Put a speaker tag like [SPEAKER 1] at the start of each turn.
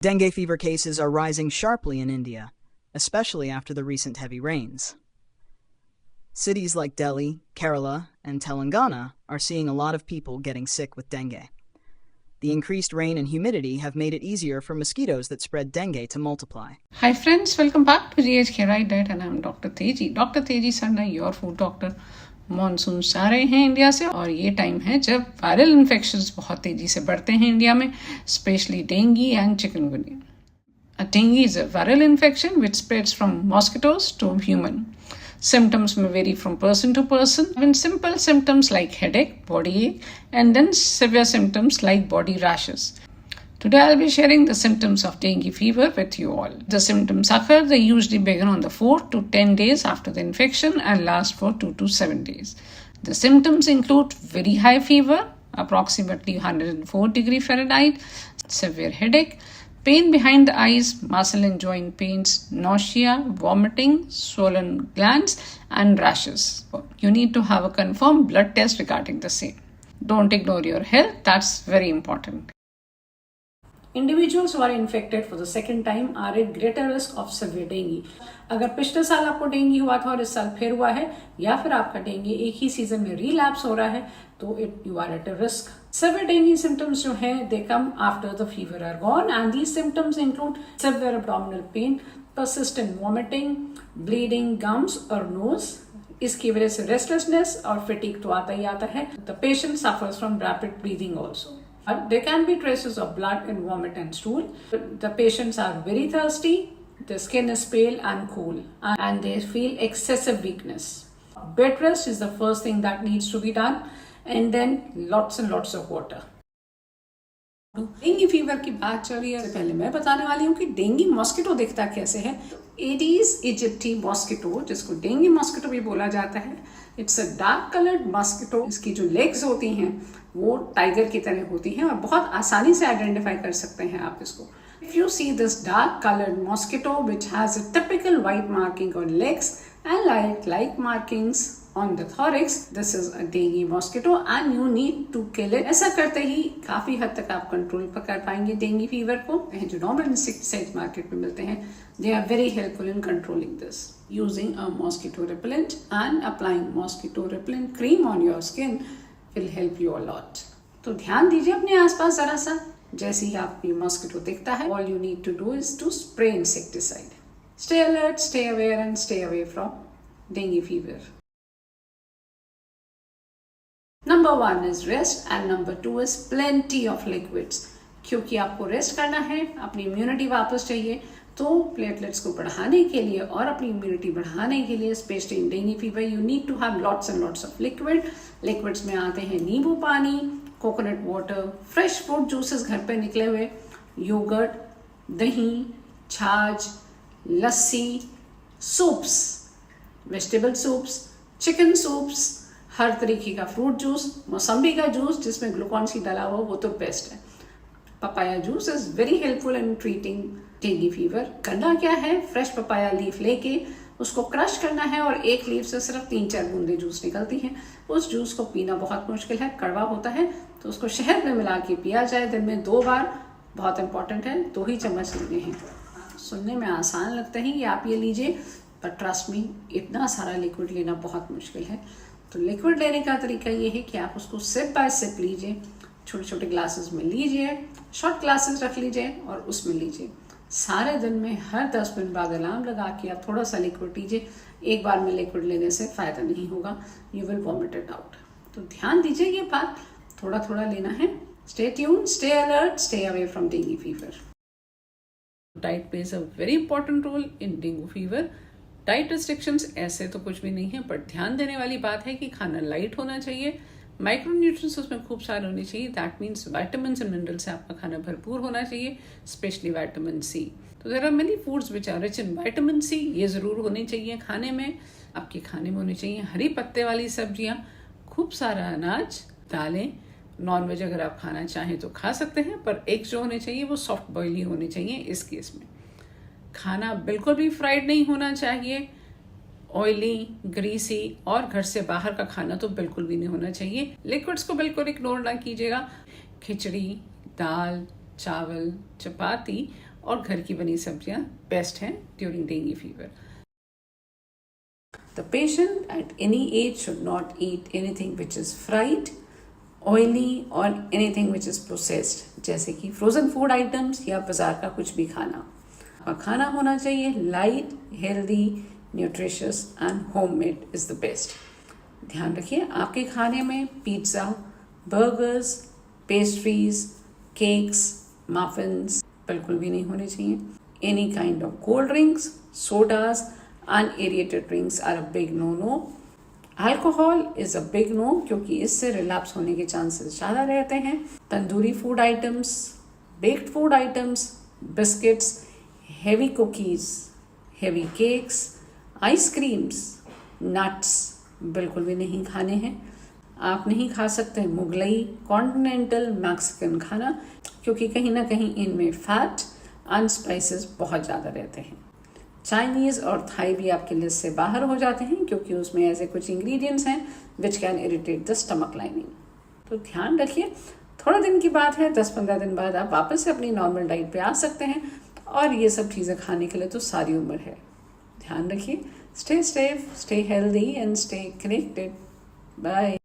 [SPEAKER 1] Dengue fever cases are rising sharply in India, especially after the recent heavy rains. Cities like Delhi, Kerala, and Telangana are seeing a lot of people getting sick with dengue. The increased rain and humidity have made it easier for mosquitoes that spread dengue to multiply.
[SPEAKER 2] Hi friends, welcome back to GHK Right Diet and I'm Dr. Teji. Dr. Teji Sarna, your food doctor. Monsoon आ रहे हैं India से और ये time है जब viral infections बहुत तेजी से बढ़ते हैं इंडिया में, specially dengue and chikungunya. Dengue is a viral infection which spreads from mosquitoes to human. Symptoms may vary from person to person. Even simple symptoms like headache, body ache, and then severe symptoms like body rashes. Today I'll be sharing the symptoms of dengue fever with you all. The symptoms occur, they usually begin on the 4 to 10 days after the infection and last for 2 to 7 days. The symptoms include very high fever, approximately 104 degree Fahrenheit, severe headache, pain behind the eyes, muscle and joint pains, nausea, vomiting, swollen glands, and rashes. You need to have a confirmed blood test regarding the same. Don't ignore your health, that's very important.
[SPEAKER 3] Individuals who are infected for the second time are at greater risk of severe dengue. अगर पिछले साल आपको dengue हुआ था और इस साल फिर हुआ है या फिर आपका डेंगू एक ही सीजन में रिलैप्स हो रहा है तो you are at a risk. Severe dengue symptoms जो हैं they come after the fever are gone and these symptoms include severe abdominal pain, persistent vomiting, bleeding gums or nose. इसकी वजह से restlessness और fatigue तो आता ही आता है. The patient suffers from rapid breathing also. There can be traces of blood in vomit and stool. The patients are very thirsty, their skin is pale and cool, and they feel excessive weakness. Bed rest is the first thing that needs to be done, and then lots and lots of water. Dengue fever की बात चल रही है, पहले मैं बताने वाली हूँ कि डेंगू मॉस्किटो दिखता कैसे है. एडीज इजिप्टी मॉस्किटो, जिसको डेंगू मॉस्किटो भी बोला जाता है, it's a dark coloured mosquito. इसकी जो लेग्स होती हैं वो टाइगर की तरह होती हैं और बहुत आसानी से आइडेंटिफाई कर सकते हैं आप इसको. If you see this dark colored mosquito which has a typical white marking on legs and light markings on the thorax, this is a dengue mosquito and you need to kill it. ऐसा करते ही काफी हद तक आप control कर पाएंगे dengue fever को. जो नॉर्मल इंसेक्टिसाइड मार्केट में मिलते हैं, they are very helpful in controlling this. Using a mosquito repellent and applying mosquito repellent cream on your skin will help you a lot. तो ध्यान दीजिए अपने आसपास जरा सा. जैसे ही आपको मॉस्किटो दिखता है, all you need to do is to spray insecticide. Stay alert, stay aware and stay away from dengue fever. Number 1 is rest and number 2 is plenty of liquids. क्योंकि आपको रेस्ट करना है, अपनी इम्यूनिटी वापस चाहिए, तो प्लेटलेट्स को बढ़ाने के लिए और अपनी इम्यूनिटी बढ़ाने के लिए especially in dengue fever you need to have lots and lots of liquid. Liquids में आते हैं नींबू पानी, coconut water, fresh fruit juices घर पे निकले हुए, योगर्ट, दही, छाछ, lassi, soups, vegetable soups, chicken soups, हर तरीके का फ्रूट जूस, मौसम्बी का जूस जिसमें ग्लूकॉन सी डाला हुआ वो तो बेस्ट है. Papaya juice is very helpful in treating dengue fever. करना क्या है, फ्रेश पपाया लीफ लेके उसको क्रश करना है और एक लीफ से सिर्फ 3-4 बूंदे जूस निकलती हैं. उस जूस को पीना बहुत मुश्किल है, कड़वा होता है, तो उसको शहद में मिला के पिया जाए दिन में 2 बार. बहुत इंपॉर्टेंट है, 2 ही चम्मच लेने हैं. सुनने में आसान लगता है कि आप ये लीजिए, पर ट्रस्ट मी इतना सारा लिक्विड लेना बहुत मुश्किल है. तो लिक्विड लेने का तरीका ये है कि आप उसको सिप बाय सिप लीजिए, छोटे छोटे ग्लासेस में लीजिए, शॉर्ट ग्लासेस रख लीजिए और उसमें लीजिए. सारे दिन में हर 10 मिनट बाद अलार्म लगा के आप थोड़ा सा लिक्विड लीजिए. एक बार में लिक्विड लेने से फ़ायदा नहीं होगा, you will vomit it out. तो ध्यान दीजिए ये बात, थोड़ा थोड़ा लेना है. Stay tune, stay alert, stay away from dengue fever. Diet plays a very important role in dengue fever. Diet restrictions ऐसे तो कुछ भी नहीं है, पर ध्यान देने वाली बात है कि खाना लाइट होना चाहिए, माइक्रोन्यूट्रिएंट्स उसमें खूब सारे होने चाहिए. That means vitamin and mineral से आपका खाना भरपूर होना चाहिए, स्पेशली विटामिन सी. तो there are many foods which are rich in vitamin C. ये ज़रूर होने चाहिए खाने में. आपके खाने में होने चाहिए हरी पत्ते वाली सब्जियां, खूब सारा अनाज, दालें. नॉनवेज अगर आप खाना चाहें तो खा सकते हैं, पर एग जो होने चाहिए वो सॉफ्ट बॉयल ही होने चाहिए. इस केस में खाना बिल्कुल भी फ्राइड नहीं होना चाहिए, ऑयली, ग्रीसी और घर से बाहर का खाना तो बिल्कुल भी नहीं होना चाहिए. लिक्विड्स को बिल्कुल इग्नोर ना कीजिएगा. खिचड़ी, दाल, चावल, चपाती
[SPEAKER 2] और घर की बनी सब्जियां बेस्ट हैं during dengue fever.
[SPEAKER 3] The patient at any age should not eat anything which is fried, oily or anything which is processed, जैसे कि frozen food items या बाजार का कुछ भी खाना। आपका खाना होना चाहिए light, healthy, nutritious and homemade is the best. ध्यान रखिए आपके खाने में pizza, burgers, pastries, cakes, muffins बिल्कुल भी नहीं होने चाहिए। Any kind of cold drinks, sodas, unaerated drinks are a big no no. Alcohol is a big no क्योंकि इससे रिलैप्स होने के चांसेस ज़्यादा रहते हैं। Tandoori food items, baked food items, biscuits, heavy cookies, heavy cakes, ice creams, nuts बिल्कुल भी नहीं खाने हैं। आप नहीं खा सकते मुगलई, कॉन्टिनेंटल, मैक्सिकन खाना क्योंकि कहीं ना कहीं इनमें फैट एंड स्पाइसेस बहुत ज़्यादा रहते हैं। चाइनीज़ और थाई भी आपकी लिस्ट से बाहर हो जाते हैं क्योंकि उसमें ऐसे कुछ इंग्रेडिएंट्स हैं which can irritate the stomach lining. तो ध्यान रखिए, थोड़ा दिन की बात है, 10-15 दिन बाद आप वापस से अपनी नॉर्मल डाइट पे आ सकते हैं और ये सब चीज़ें खाने के लिए तो सारी उम्र है। ध्यान रखिए, stay safe, stay healthy and stay connected. Bye.